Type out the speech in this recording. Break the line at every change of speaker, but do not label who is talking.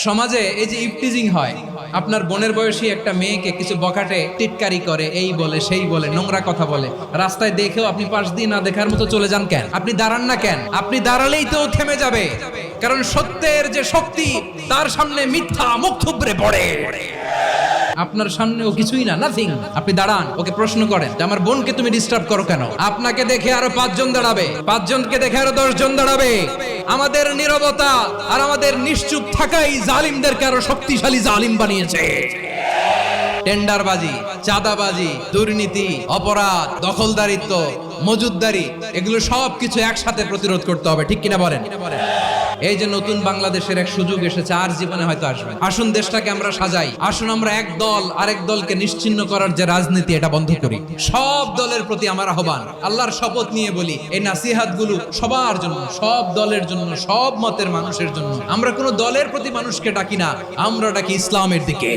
সমাজে এই যে ইপটিজিং হয়, আপনার বোনের বয়সী একটা মেয়েকে কিছু বখাটে টিটকারি করে, এই বলে সেই বলে, নোংরা কথা বলে, রাস্তায় দেখেও আপনি পাশ দিয়ে না দেখার মতো চলে যান কেন? আপনি দাঁড়ান না কেন? আপনি দাঁড়ালেই তো ও থেমে যাবে, কারণ সত্যের যে শক্তি তার সামনে মিথ্যা মুখ থুবড়ে পড়ে। আপনার সামনে ও কিছুই না, নাথিং। আপনি দাঁড়ান, ওকে প্রশ্ন করেন যে আমার বোনকে তুমি ডিস্টার্ব করো কেন? আপনাকে দেখে আরো 5 জন দাঁড়াবে, 5 জনকে দেখে আরো 10 জন দাঁড়াবে। আমাদের নীরবতা আর আমাদের নিশ্চুপ থাকাই জালিমদেরকে আরো শক্তিশালী জালিম বানিয়েছে। টেন্ডারবাজি, চাঁদাবাজি, দুর্নীতি, অপরাধ, দখলদারিত্ব, মজুদদারি, এগুলো সবকিছু একসাথে প্রতিরোধ করতে হবে, ঠিক কিনা বলেন? এই যে নতুন বাংলাদেশের এক সুযোগ এসেছে, আর জীবনে হয়তো আসবে। আসুন দেশটাকে আমরা সাজাই, আসুন আমরা এক দল আরেক দলকে নিশ্চিহ্ন করার যে রাজনীতি, এটা বন্ধ করি। সব দলের প্রতি আমার আহ্বান, আল্লাহর শপথ নিয়ে বলি, এই নাসিহাত গুলো সবার জন্য, সব দলের জন্য, সব মতের মানুষের জন্য। আমরা কোনো দলের প্রতি মানুষকে ডাকি না, আমরা ডাকি ইসলামের দিকে।